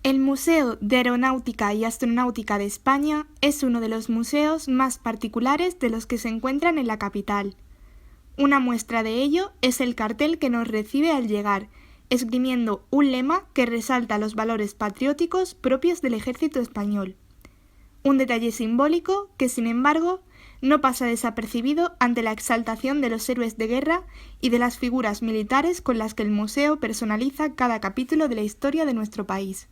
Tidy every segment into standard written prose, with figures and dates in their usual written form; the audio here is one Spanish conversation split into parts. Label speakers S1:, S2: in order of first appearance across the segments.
S1: El Museo de Aeronáutica y Astronáutica de España es uno de los museos más particulares de los que se encuentran en la capital. Una muestra de ello es el cartel que nos recibe al llegar, esgrimiendo un lema que resalta los valores patrióticos propios del ejército español. Un detalle simbólico que, sin embargo, no pasa desapercibido ante la exaltación de los héroes de guerra y de las figuras militares con las que el museo personaliza cada capítulo de la historia de nuestro país.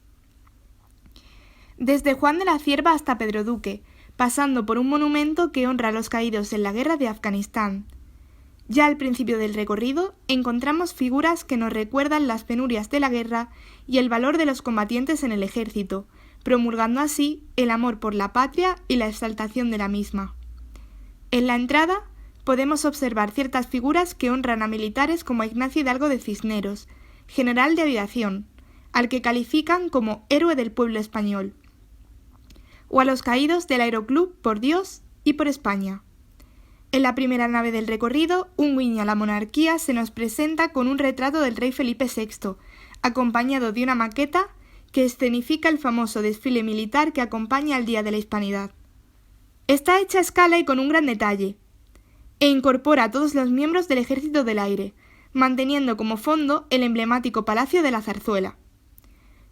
S1: Desde Juan de la Cierva hasta Pedro Duque, pasando por un monumento que honra a los caídos en la guerra de Afganistán. Ya al principio del recorrido encontramos figuras que nos recuerdan las penurias de la guerra y el valor de los combatientes en el ejército, promulgando así el amor por la patria y la exaltación de la misma. En la entrada podemos observar ciertas figuras que honran a militares como a Ignacio Hidalgo de Cisneros, general de aviación, al que califican como héroe del pueblo español, o a los caídos del Aeroclub por Dios y por España. En la primera nave del recorrido, un guiño a la monarquía se nos presenta con un retrato del rey Felipe VI, acompañado de una maqueta que escenifica el famoso desfile militar que acompaña al Día de la Hispanidad. Está hecha a escala y con un gran detalle, e incorpora a todos los miembros del Ejército del Aire, manteniendo como fondo el emblemático Palacio de la Zarzuela.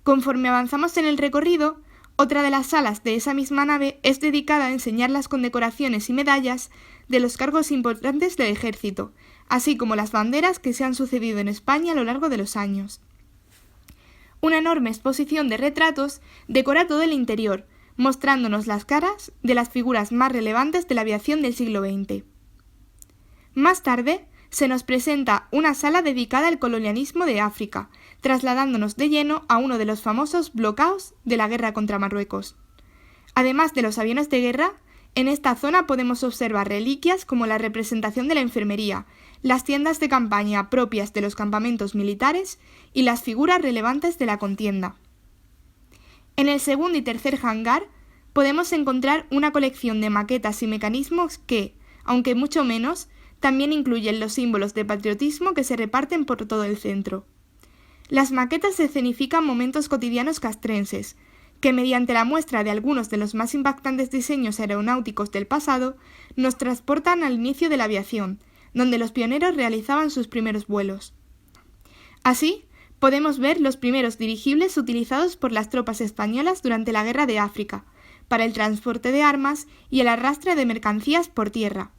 S1: Conforme avanzamos en el recorrido, otra de las salas de esa misma nave es dedicada a enseñar las condecoraciones y medallas de los cargos importantes del ejército, así como las banderas que se han sucedido en España a lo largo de los años. Una enorme exposición de retratos decora todo el interior, mostrándonos las caras de las figuras más relevantes de la aviación del siglo XX. Más tarde, se nos presenta una sala dedicada al colonialismo de África, trasladándonos de lleno a uno de los famosos bloqueos de la guerra contra Marruecos. Además de los aviones de guerra, en esta zona podemos observar reliquias como la representación de la enfermería, las tiendas de campaña propias de los campamentos militares y las figuras relevantes de la contienda. En el segundo y tercer hangar podemos encontrar una colección de maquetas y mecanismos que, aunque mucho menos, también incluyen los símbolos de patriotismo que se reparten por todo el centro. Las maquetas escenifican momentos cotidianos castrenses, que mediante la muestra de algunos de los más impactantes diseños aeronáuticos del pasado, nos transportan al inicio de la aviación, donde los pioneros realizaban sus primeros vuelos. Así, podemos ver los primeros dirigibles utilizados por las tropas españolas durante la Guerra de África, para el transporte de armas y el arrastre de mercancías por tierra.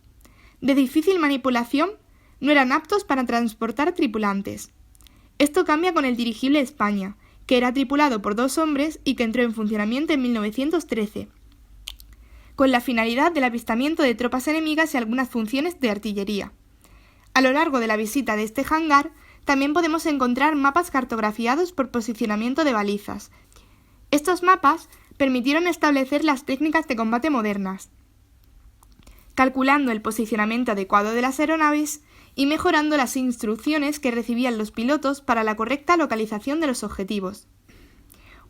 S1: De difícil manipulación, no eran aptos para transportar tripulantes. Esto cambia con el dirigible España, que era tripulado por 2 hombres y que entró en funcionamiento en 1913, con la finalidad del avistamiento de tropas enemigas y algunas funciones de artillería. A lo largo de la visita de este hangar, también podemos encontrar mapas cartografiados por posicionamiento de balizas. Estos mapas permitieron establecer las técnicas de combate modernas, calculando el posicionamiento adecuado de las aeronaves y mejorando las instrucciones que recibían los pilotos para la correcta localización de los objetivos.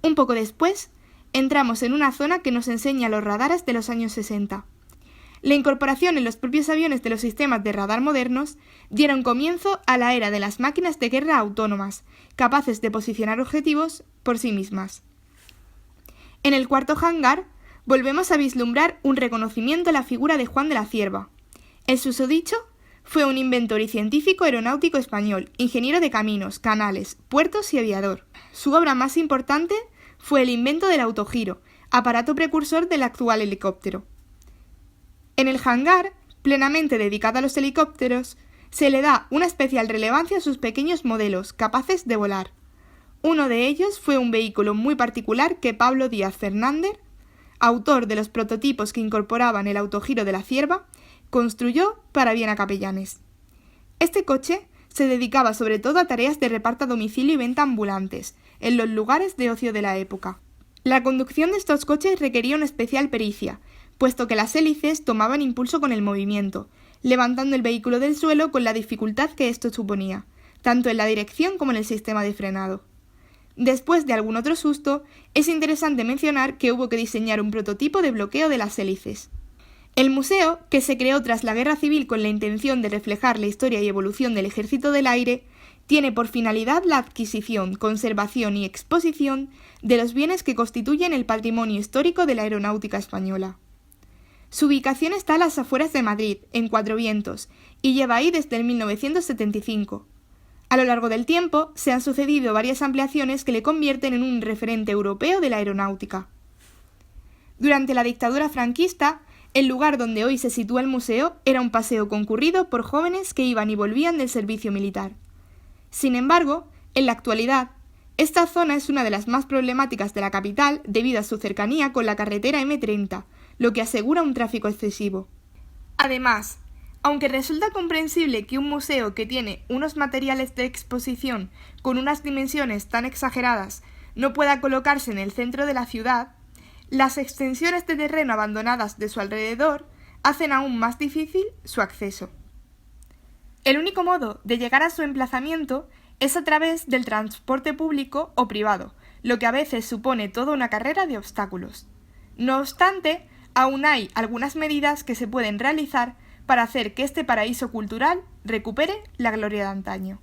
S1: Un poco después, entramos en una zona que nos enseña los radares de los años 60. La incorporación en los propios aviones de los sistemas de radar modernos dieron comienzo a la era de las máquinas de guerra autónomas, capaces de posicionar objetivos por sí mismas. En el cuarto hangar, volvemos a vislumbrar un reconocimiento a la figura de Juan de la Cierva. El susodicho fue un inventor y científico aeronáutico español, ingeniero de caminos, canales, puertos y aviador. Su obra más importante fue el invento del autogiro, aparato precursor del actual helicóptero. En el hangar, plenamente dedicado a los helicópteros, se le da una especial relevancia a sus pequeños modelos, capaces de volar. Uno de ellos fue un vehículo muy particular que Pablo Díaz Fernández, autor de los prototipos que incorporaban el autogiro de la Cierva, construyó para Viana Capellanes. Este coche se dedicaba sobre todo a tareas de reparto a domicilio y venta ambulantes, en los lugares de ocio de la época. La conducción de estos coches requería una especial pericia, puesto que las hélices tomaban impulso con el movimiento, levantando el vehículo del suelo con la dificultad que esto suponía, tanto en la dirección como en el sistema de frenado. Después de algún otro susto, es interesante mencionar que hubo que diseñar un prototipo de bloqueo de las hélices. El museo, que se creó tras la Guerra Civil con la intención de reflejar la historia y evolución del Ejército del Aire, Tiene por finalidad la adquisición, conservación y exposición de los bienes que constituyen el patrimonio histórico de la aeronáutica española. Su ubicación está a las afueras de Madrid, en Cuatro Vientos, y lleva ahí desde el 1975. A lo largo del tiempo se han sucedido varias ampliaciones que le convierten en un referente europeo de la aeronáutica. Durante la dictadura franquista, el lugar donde hoy se sitúa el museo era un paseo concurrido por jóvenes que iban y volvían del servicio militar. Sin embargo, en la actualidad, esta zona es una de las más problemáticas de la capital debido a su cercanía con la carretera M30, lo que asegura un tráfico excesivo. Además, aunque resulta comprensible que un museo que tiene unos materiales de exposición con unas dimensiones tan exageradas no pueda colocarse en el centro de la ciudad, las extensiones de terreno abandonadas de su alrededor hacen aún más difícil su acceso. El único modo de llegar a su emplazamiento es a través del transporte público o privado, lo que a veces supone toda una carrera de obstáculos. No obstante, aún hay algunas medidas que se pueden realizar para hacer que este paraíso cultural recupere la gloria de antaño.